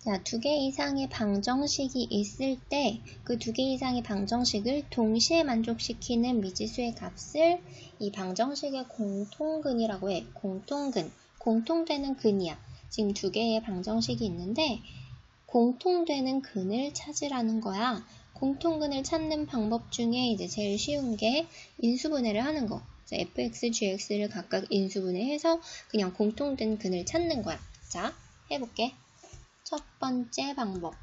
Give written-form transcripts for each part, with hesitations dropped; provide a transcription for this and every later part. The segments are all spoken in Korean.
자, 2개 이상의 방정식이 있을 때 그 2개 이상의 방정식을 동시에 만족시키는 미지수의 값을 이 방정식의 공통근이라고 해. 공통근. 공통되는 근이야. 지금 2개의 방정식이 있는데 공통되는 근을 찾으라는 거야. 공통근을 찾는 방법 중에 이제 제일 쉬운 게 인수분해를 하는 거. fx, gx를 각각 인수분해해서 그냥 공통된 근을 찾는 거야. 자, 해볼게. 첫 번째 방법.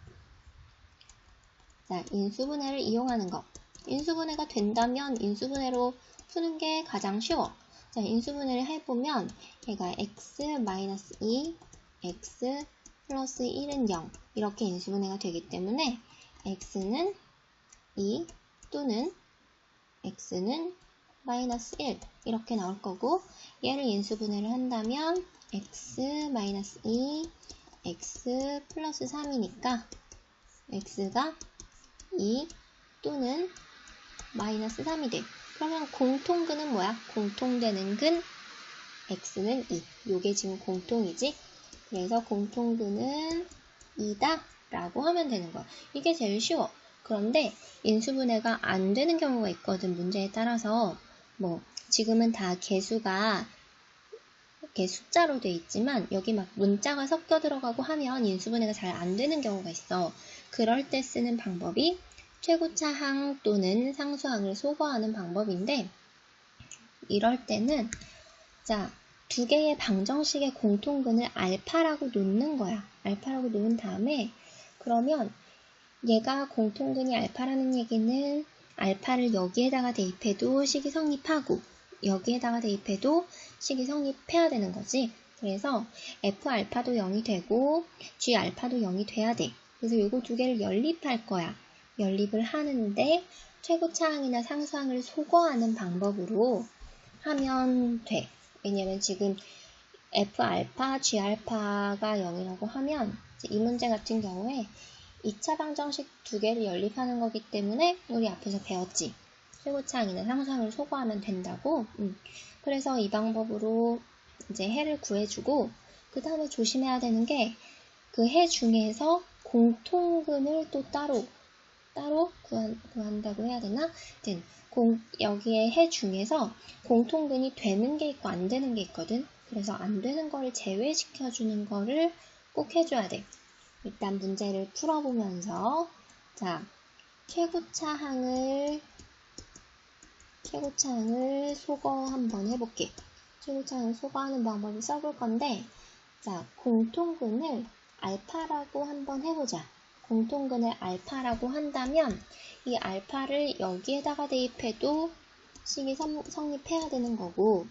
자, 인수분해를 이용하는 거. 인수분해가 된다면 인수분해로 푸는 게 가장 쉬워. 자, 인수분해를 해보면 얘가 x-2, x 플러스 1은 0 이렇게 인수분해가 되기 때문에 x는 2 또는 x는 마이너스 1 이렇게 나올 거고 얘를 인수분해를 한다면 x-2 x 플러스 3이니까 x가 2 또는 마이너스 3이 돼. 그러면 공통근은 뭐야? 공통되는 근 x는 2. 요게 지금 공통이지? 그래서 공통근은 2다 라고 하면 되는 거야. 이게 제일 쉬워. 그런데 인수분해가 안 되는 경우가 있거든. 문제에 따라서 뭐 지금은 다 개수가 이렇게 숫자로 돼 있지만 여기 막 문자가 섞여 들어가고 하면 인수분해가 잘 안 되는 경우가 있어. 그럴 때 쓰는 방법이 최고차항 또는 상수항을 소거하는 방법인데 이럴 때는 자, 2개의 방정식의 공통근을 알파라고 놓는 거야. 알파라고 놓은 다음에 그러면 얘가 공통근이 알파라는 얘기는 알파를 여기에다가 대입해도 식이 성립하고 여기에다가 대입해도 식이 성립해야 되는 거지. 그래서 F알파도 0이 되고 G알파도 0이 돼야 돼. 그래서 요거 2개를 연립할 거야. 연립을 하는데 최고차항이나 상수항을 소거하는 방법으로 하면 돼. 왜냐면 지금 F알파, G알파가 0이라고 하면 이 문제 같은 경우에 2차 방정식 2개를 연립하는 거기 때문에 우리 앞에서 배웠지. 최고차항이나 상수항을 소거하면 된다고. 그래서 이 방법으로 이제 해를 구해주고 그 다음에 조심해야 되는 게 그 해 중에서 공통근을 또 따로 구한다고 해야 되나? 여기에 해 중에서 공통근이 되는 게 있고 안 되는 게 있거든. 그래서 안 되는 거를 제외시켜주는 거를 꼭 해줘야 돼. 일단 문제를 풀어보면서 자, 최고차항을 소거 한번 해볼게. 최고차항을 소거하는 방법을 써볼 건데 자, 공통근을 알파라고 한번 해보자. 공통근을 알파라고 한다면 이 알파를 여기에다가 대입해도 식이 성립해야 되는 거고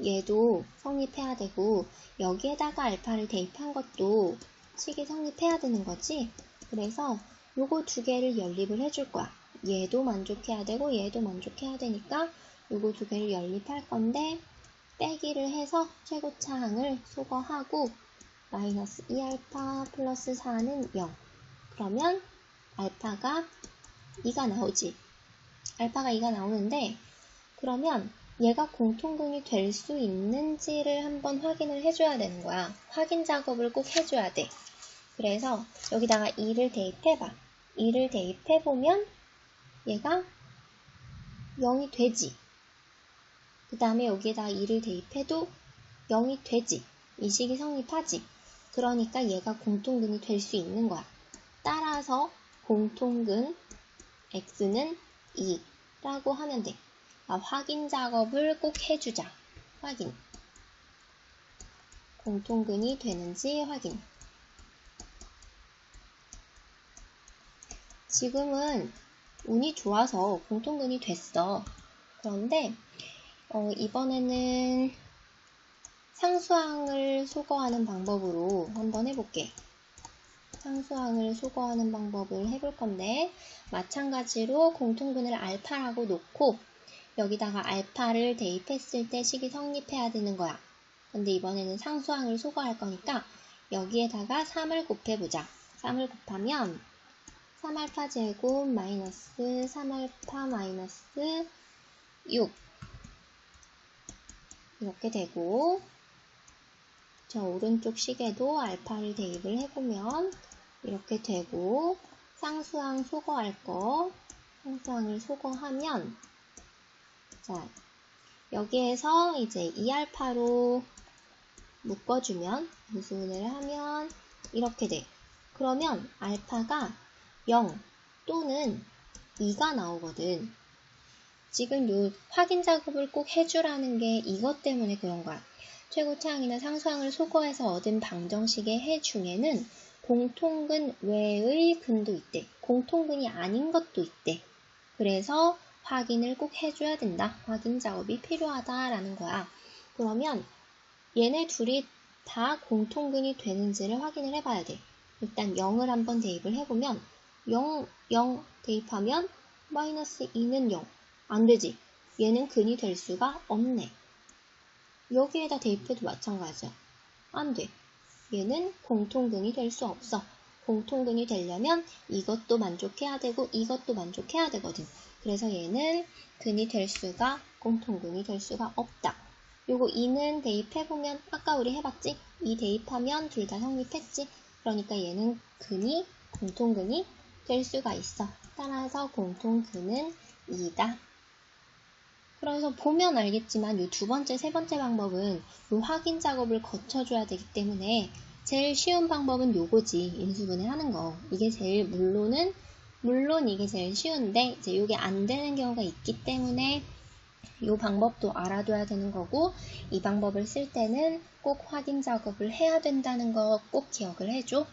얘도 성립해야 되고 여기에다가 알파를 대입한 것도 식이 성립해야 되는 거지. 그래서 요거 2개를 연립을 해줄 거야. 얘도 만족해야 되고 얘도 만족해야 되니까 요거 2개를 연립할 건데 빼기를 해서 최고차항을 소거하고 마이너스 2알파 플러스 4는 0. 그러면 알파가 2가 나오지. 알파가 2가 나오는데 그러면 얘가 공통근이 될 수 있는지를 한번 확인을 해줘야 되는 거야. 확인 작업을 꼭 해줘야 돼. 그래서 여기다가 2를 대입해봐. 2를 대입해보면 얘가 0이 되지. 그 다음에 여기에다가 2를 대입해도 0이 되지. 이 식이 성립하지. 그러니까 얘가 공통근이 될 수 있는 거야. 따라서 공통근 x는 2라고 하면 돼. 확인 작업을 꼭 해주자. 확인. 공통근이 되는지 확인. 지금은 운이 좋아서 공통근이 됐어. 그런데 이번에는 상수항을 소거하는 방법으로 한번 해볼게. 상수항을 소거하는 방법을 해볼 건데 마찬가지로 공통근을 알파라고 놓고 여기다가 알파를 대입했을 때 식이 성립해야 되는 거야. 근데 이번에는 상수항을 소거할 거니까 여기에다가 3을 곱해보자. 3을 곱하면 3알파 제곱 마이너스 3알파 마이너스 6 이렇게 되고 저 오른쪽 식에도 알파를 대입을 해보면 이렇게 되고, 상수항 소거할 거, 상수항을 소거하면, 자, 여기에서 이제 2알파로 묶어주면, 인수분해를 하면 이렇게 돼. 그러면 알파가 0 또는 2가 나오거든. 지금 요 확인 작업을 꼭 해주라는 게 이것 때문에 그런 거야. 최고차항이나 상수항을 소거해서 얻은 방정식의 해 중에는 공통근 외의 근도 있대. 공통근이 아닌 것도 있대. 그래서 확인을 꼭 해줘야 된다. 확인 작업이 필요하다라는 거야. 그러면 얘네 둘이 다 공통근이 되는지를 확인을 해봐야 돼. 일단 0을 한번 대입을 해보면 0, 0 대입하면 마이너스 2는 0. 안 되지. 얘는 근이 될 수가 없네. 여기에다 대입해도 마찬가지야. 안 돼. 얘는 공통근이 될 수 없어. 공통근이 되려면 이것도 만족해야 되고 이것도 만족해야 되거든. 그래서 얘는 근이 될 수가, 공통근이 될 수가 없다. 요거 2는 대입해보면 아까 우리 해봤지? 2 대입하면 둘 다 성립했지? 그러니까 얘는 근이, 공통근이 될 수가 있어. 따라서 공통근은 2다. 그래서 보면 알겠지만 이 두 번째, 세 번째 방법은 이 확인 작업을 거쳐줘야 되기 때문에 제일 쉬운 방법은 요거지. 인수분해 하는 거. 이게 제일 물론 이게 제일 쉬운데 이제 이게 안 되는 경우가 있기 때문에 이 방법도 알아둬야 되는 거고, 이 방법을 쓸 때는 꼭 확인 작업을 해야 된다는 거 꼭 기억을 해줘.